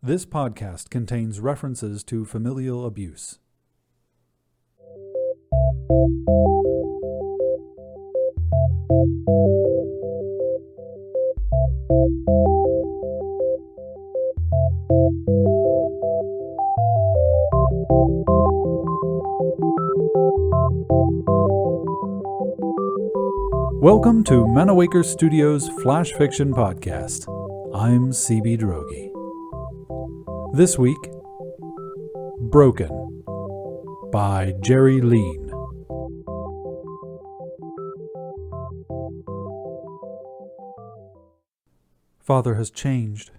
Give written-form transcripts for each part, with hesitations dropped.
This podcast contains references to familial abuse. Welcome to Manawaker Studios Flash Fiction Podcast. I'm CB Drogi. This week, Broken by Gerri Leen. Father has changed.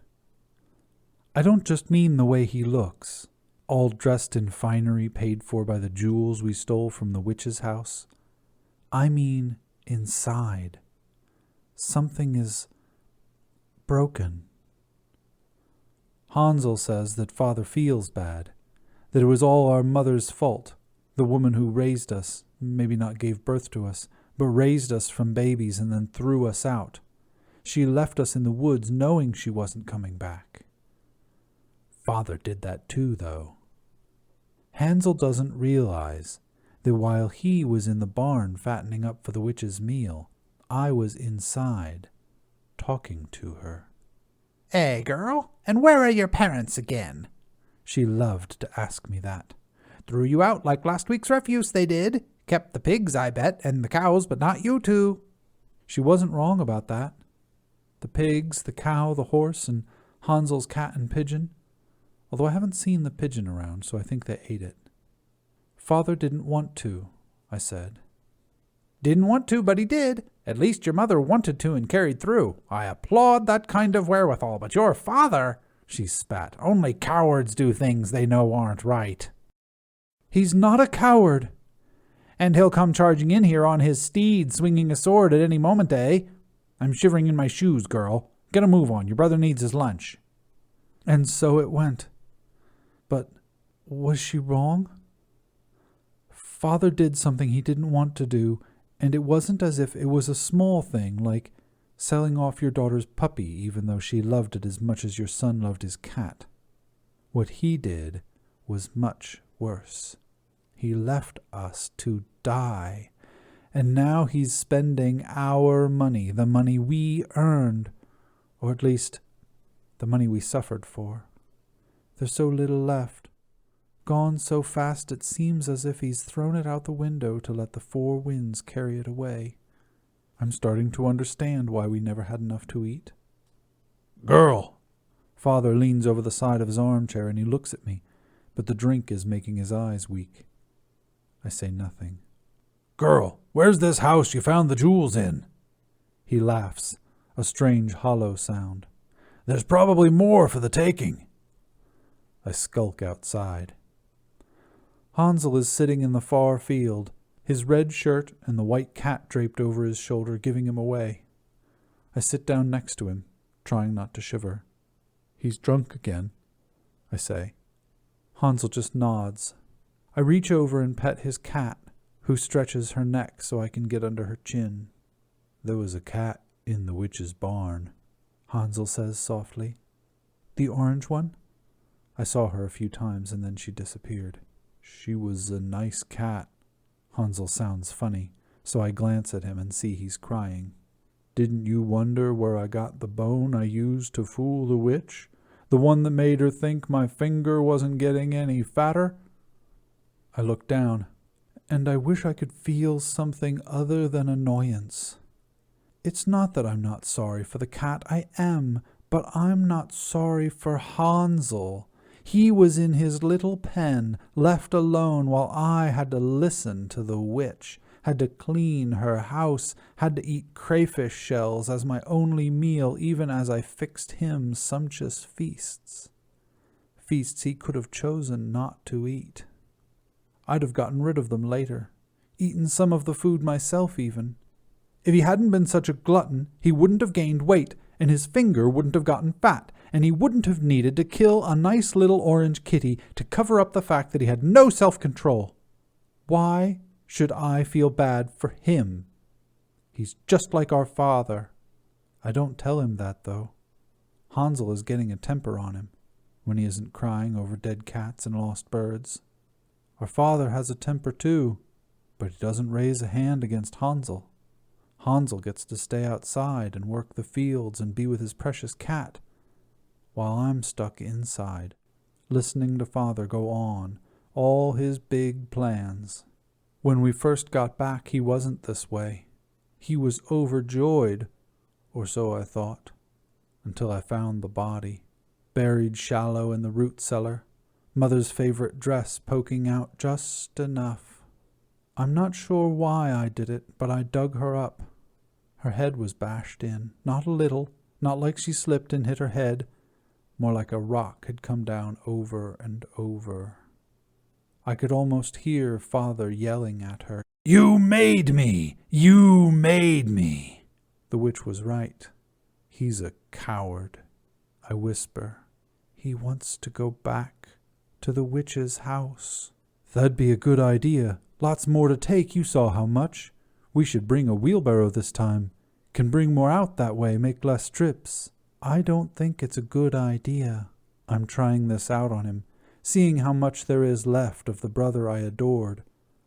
I don't just mean the way he looks, all dressed in finery paid for by the jewels we stole from the witch's house. I mean inside. Something is broken. Hansel says that Father feels bad, that it was all our mother's fault, the woman who raised us, maybe not gave birth to us, but raised us from babies and then threw us out. She left us in the woods knowing she wasn't coming back. Father did that too, though. Hansel doesn't realize that while he was in the barn fattening up for the witch's meal, I was inside, talking to her. Hey, girl, and where are your parents again? She loved to ask me that. Threw you out like last week's refuse, they did. Kept the pigs, I bet, and the cows, but not you two. She wasn't wrong about that. The pigs, the cow, the horse, and Hansel's cat and pigeon. Although I haven't seen the pigeon around, so I think they ate it. Father didn't want to, I said. Didn't want to, but he did. At least your mother wanted to and carried through. I applaud that kind of wherewithal, but your father, she spat, only cowards do things they know aren't right. He's not a coward. And he'll come charging in here on his steed, swinging a sword at any moment, eh? I'm shivering in my shoes, girl. Get a move on. Your brother needs his lunch. And so it went. But was she wrong? Father did something he didn't want to do, and it wasn't as if it was a small thing, like selling off your daughter's puppy even though she loved it as much as your son loved his cat. What he did was much worse. He left us to die, and now he's spending our money, the money we earned, or at least the money we suffered for. There's so little left. Gone so fast it seems as if he's thrown it out the window to let the four winds carry it away. I'm starting to understand why we never had enough to eat. Girl! Father leans over the side of his armchair and he looks at me, but the drink is making his eyes weak. I say nothing. Girl, where's this house you found the jewels in? He laughs, a strange hollow sound. There's probably more for the taking. I skulk outside. Hansel is sitting in the far field, his red shirt and the white cat draped over his shoulder giving him away. I sit down next to him, trying not to shiver. He's drunk again, I say. Hansel just nods. I reach over and pet his cat, who stretches her neck so I can get under her chin. There was a cat in the witch's barn, Hansel says softly. The orange one? I saw her a few times and then she disappeared. She was a nice cat. Hansel sounds funny, so I glance at him and see he's crying. Didn't you wonder where I got the bone I used to fool the witch? The one that made her think my finger wasn't getting any fatter? I look down, and I wish I could feel something other than annoyance. It's not that I'm not sorry for the cat, I am, but I'm not sorry for Hansel. He was in his little pen, left alone while I had to listen to the witch, had to clean her house, had to eat crayfish shells as my only meal even as I fixed him sumptuous feasts. Feasts he could have chosen not to eat. I'd have gotten rid of them later, eaten some of the food myself even. If he hadn't been such a glutton, he wouldn't have gained weight, and his finger wouldn't have gotten fat, and he wouldn't have needed to kill a nice little orange kitty to cover up the fact that he had no self-control. Why should I feel bad for him? He's just like our father. I don't tell him that, though. Hansel is getting a temper on him. when he isn't crying over dead cats and lost birds. Our father has a temper too, but he doesn't raise a hand against Hansel. Hansel gets to stay outside and work the fields and be with his precious cat, while I'm stuck inside, listening to father go on all his big plans. When we first got back, he wasn't this way. He was overjoyed, or so I thought, until I found the body, buried shallow in the root cellar, mother's favorite dress poking out just enough. I'm not sure why I did it, but I dug her up. Her head was bashed in, not a little, not like she slipped and hit her head, more like a rock had come down over and over. I could almost hear father yelling at her, "You made me! You made me!" The witch was right. He's a coward, I whisper. He wants to go back to the witch's house. That'd be a good idea. Lots more to take, you saw how much. We should bring a wheelbarrow this time. Can bring more out that way, make less trips. I don't think it's a good idea. I'm trying this out on him, seeing how much there is left of the brother I adored,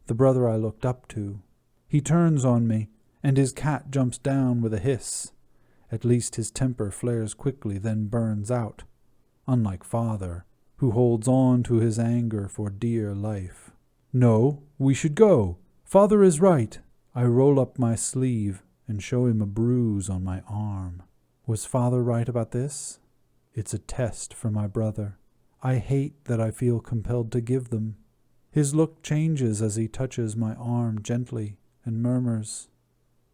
the brother I looked up to. He turns on me, and his cat jumps down with a hiss. At least his temper flares quickly, then burns out, unlike father, who holds on to his anger for dear life. No, we should go. Father is right. I roll up my sleeve and show him a bruise on my arm. Was father right about this? It's a test for my brother. I hate that I feel compelled to give them. His look changes as he touches my arm gently and murmurs,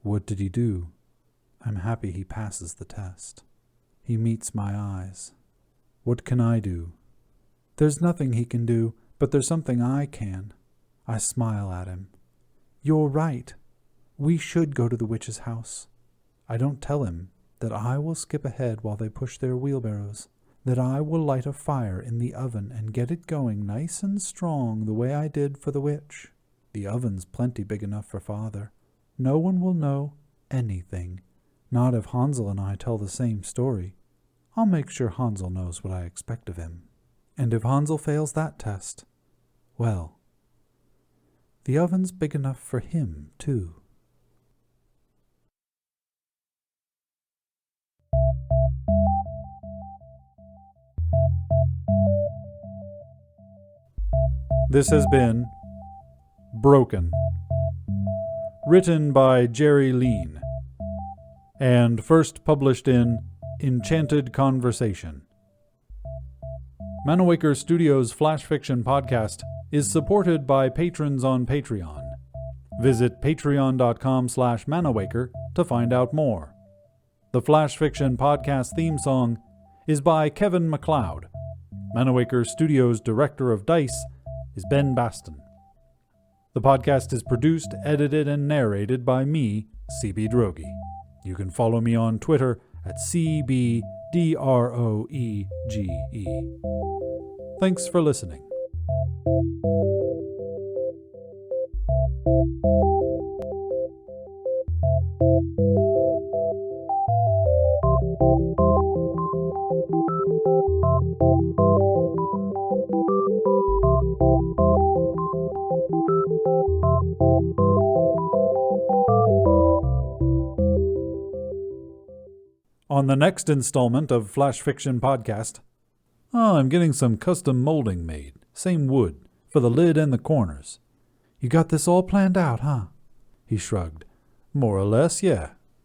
"What did he do?" I'm happy he passes the test. He meets my eyes. What can I do? There's nothing he can do, but there's something I can. I smile at him. You're right. We should go to the witch's house. I don't tell him that I will skip ahead while they push their wheelbarrows, that I will light a fire in the oven and get it going nice and strong the way I did for the witch. The oven's plenty big enough for father. No one will know anything. Not if Hansel and I tell the same story. I'll make sure Hansel knows what I expect of him. And if Hansel fails that test, well, the oven's big enough for him, too. This has been Broken, written by Gerri Leen, and first published in Enchanted Conversation. Manawaker Studios' Flash Fiction podcast is supported by patrons on Patreon. Visit patreon.com/manawaker to find out more. The Flash Fiction podcast theme song is by Kevin MacLeod. Manawaker Studios' director of dice is Ben Baston. The podcast is produced, edited, and narrated by me, CB Droege. You can follow me on Twitter at CBDROEGE. Thanks for listening. On the next installment of Flash Fiction Podcast, I'm getting some custom molding made, same wood, for the lid and the corners. You got this all planned out, huh? He shrugged. More or less, yeah.